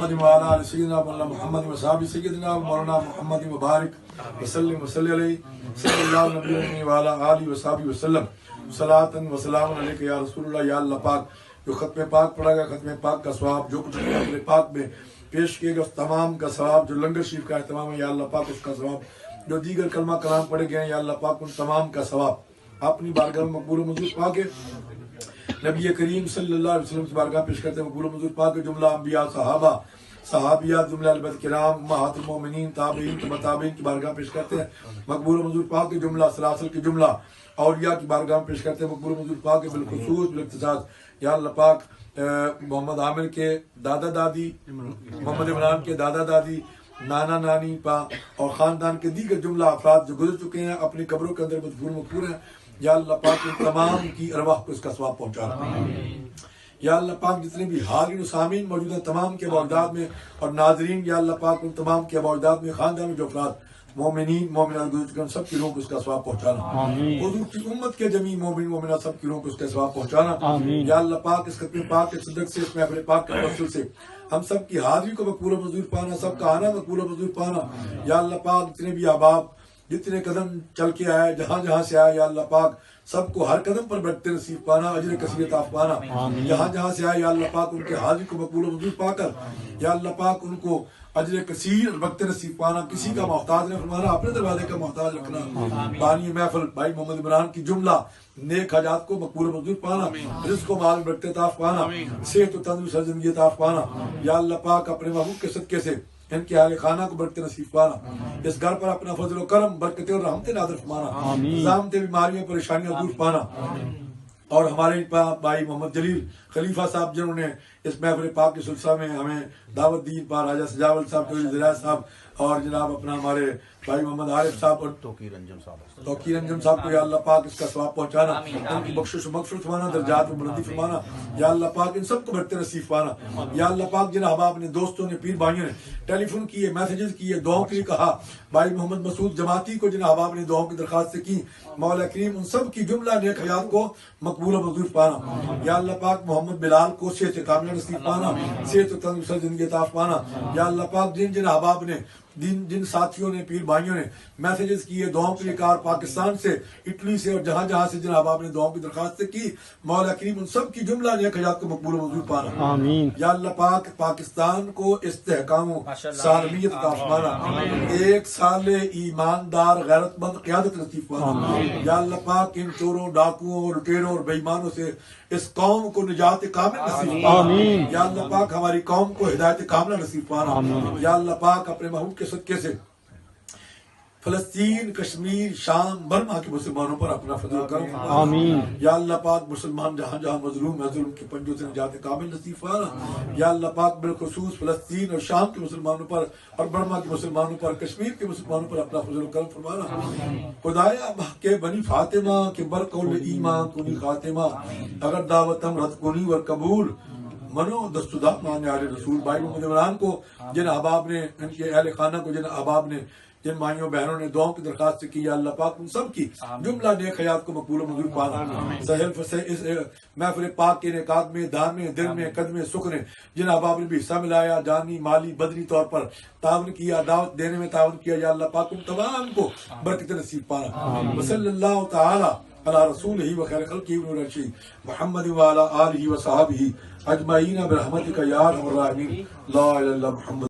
محمد وعلى آل سيدنا مولانا محمد وصحابه سيدنا مولانا محمد وبارك وسلم وصلی علیہ صلی اللہ النبی وعلى آلہ وصحابہ وسلم صلاۃ وسلام علیک یا رسول اللہ۔ یا اللہ پاک جو ختم پاک پڑھا گیا، ختم پاک کا ثواب جو کچھ اپنے پاک میں پیش کیے گئے اس تمام کا ثواب، جو لنگر شریف کا اہتمام ہے یا اللہ پاک اس کا ثواب، جو دیگر کلمہ کلام پڑھے گئے ہیں یا اللہ پاک ان تمام کا ثواب اپنی بارگاہ میں مقبول و منظور پا کے نبی کریم صلی اللہ علیہ وسلم کی بارگاہ پیش کرتے ہیں مقبول و منظور پا کے جملہ انبیاء صحابہ صحابیات جملہ البت کرام امہات المومنین تابعین تبع تابعین کی بارگاہ پیش کرتے ہیں مقبول و منظور پا کے جملہ سلاسل کی جملہ اولیاء کی بارگاہ میں پیش کرتے ہیں مقبول و منظور پا کے بالخصوص بالاختصاص یا اللہ پاک محمد عامر کے دادا دادی، محمد عمران کے دادا دادی، نانا نانی پا اور خاندان کے دیگر جملہ افراد جو گزر چکے ہیں اپنی قبروں کے اندر مدفون مقبور ہیں یا اللہ پاک ان تمام کی ارواح کو اس کا ثواب پہنچانا۔ یا اللہ پاک جتنے بھی حاضرین و سامعین موجود ہیں تمام کے اباء میں اور ناظرین یا اللہ پاک ان تمام کے اباء میں خاندان میں جو افراد مومنین مومنات گزر چکے ہیں سب کی روح کو اس کا ثواب پہنچانا۔ حضور کی امت کے جمیع مومنین مومنات سب کی روح کو اس کا ثواب پہنچانا۔ یا اللہ پاک اس ختم پاک کے صدق سے اس محفل پاک کے توسل سے ہم سب کی حاضری کو مقبول و منظور پانا، سب کا آنا مقبول و منظور پانا۔ یا اللہ پاک جتنے بھی احباب جتنے قدم چل کے آئے جہاں جہاں سے آئے یا اللہ پاک سب کو ہر قدم پر برکت نصیب پانا، اجر کثیر عطا پانا۔ جہاں جہاں سے آئے یا اللہ پاک ان کے حاضری کو مقبول و منظور پا کر یا اللہ پاک ان کو اجر کثیر اور برکت نصیب پانا، کسی کا محتاج نہ فرمانا، اپنے دروازے کا محتاج رکھنا۔ بانی محفل بھائی محمد عمران کی جملہ نیک حاجات کو مقبول و منظور پانا، رزق و مال برکت عطا پانا، صحت و تندرستی زندگی عطا پانا۔ یا اللہ پاک اپنے محبوب کے صدقے سے ان کے اہل خانہ کو برکت نصیب پانا، اس گھر پر اپنا فضل و کرم برکت اور رحمت نازل فرمانا، نظامت بیماریوں پریشانیاں دور پانا۔ اور ہمارے بھائی محمد جلیل خلیفہ صاحب جنہوں نے اس محفل پاک کے سلسلہ میں ہمیں دعوت دی، پا راجہ سجاول صاحب زراعت صاحب اور جناب اپنا ہمارے بھائی محمد عارف صاحب اور توقیر انجم صاحب کو یا اللہ پاک اس کا ثواب پہنچانا، ان کی بخشش و مغفرت فرمانا، درجات میں بلندی فرمانا۔ یا اللہ پاک ان سب کو برکت نصیب پانا۔ یا اللہ پاک جن احباب نے دوستوں نے پیر بھائیوں نے ٹیلی فون کیے میسیجز کیے دعاؤں کے لیے کہا، بھائی محمد مسعود جماعتی کو جن احباب نے دعاؤں کی درخواست کی، مولا کریم ان سب کی جملہ نیک حیات کو مقبول و منظور پانا۔ یا اللہ پاک محمد بلال کو صحت کاملہ نصیب پانا، صحت و تندرستی زندگی عطا پانا۔ یا اللہ پاک جن احباب نے جن ساتھیوں نے پیر بھائیوں نے میسیجز کیے دعاؤں کے لیے کار پاکستان سے اٹلی سے اور جہاں جہاں سے جن احباب نے دعاؤں کی درخواست کی، مولا کریم ان سب کی جملہ نیک حیات کو مقبول و منظور پانا۔ یا اللہ پاک پاکستان کو استحکام و سالمیت عطا فرمانا، ایک سال ایماندار غیرت مند قیادت نصیب فرمانا۔ یا اللہ پاک ان چوروں ڈاکوؤں اور لٹیروں اور بے ایمانوں سے اس قوم کو نجات کامل نصیب فرمانا۔ یا اللہ پاک ہماری قوم کو ہدایت کاملہ نصیب فرمانا۔ یا اللہ پاک اپنے محبوب کے صدقے سے فلسطین، کشمیر، شام، برما کے مسلمانوں پر اپنا فضل و کرم فرمانا۔ یا اللہ پاک مسلمان جہاں جہاں مظلوم ہے ظلم کے پنجوں سے نجات کامل نصیب فرمانا۔ یا اللہ پاک بالخصوص فلسطین اور شام کے مسلمانوں پر اور برما کے مسلمانوں پر، کشمیر کے مسلمانوں پر اپنا فضل و کرم فرمانا۔ خدایا کے بنی فاطمہ کے برقول ایمان کنی خاتمہ، اگر دعوتم رد کنی ور قبول منو دستدا مان علیہ رسول۔ بھائی محمد عمران کو جن احباب نے، ان کے اہل خانہ کو جن احباب نے، جن مائیوں بہنوں نے دعاؤں کی درخواست کی، یا اللہ پاک ان سب کی جملہ نیک حیات کو مقبول و منظور پانا۔ سہل اس محفل پاک کے انعقاد میں دانے دل میں قدمے سکھ نے جن احباب نے بھی حصہ ملایا، جانی مالی بدنی طور پر تعاون کیا، دعوت دینے میں تعاون کیا، یا اللہ پاک ان تمام کو برکت نصیب پانا۔ وصلی اللہ تعالی علی رسولہ و خیر خلقہ ونور عرشہ محمد وعلی آلہ و صحابہ اجمعین برحمتک یا ارحم الراحمین۔ لا الہ الا اللہ محمد۔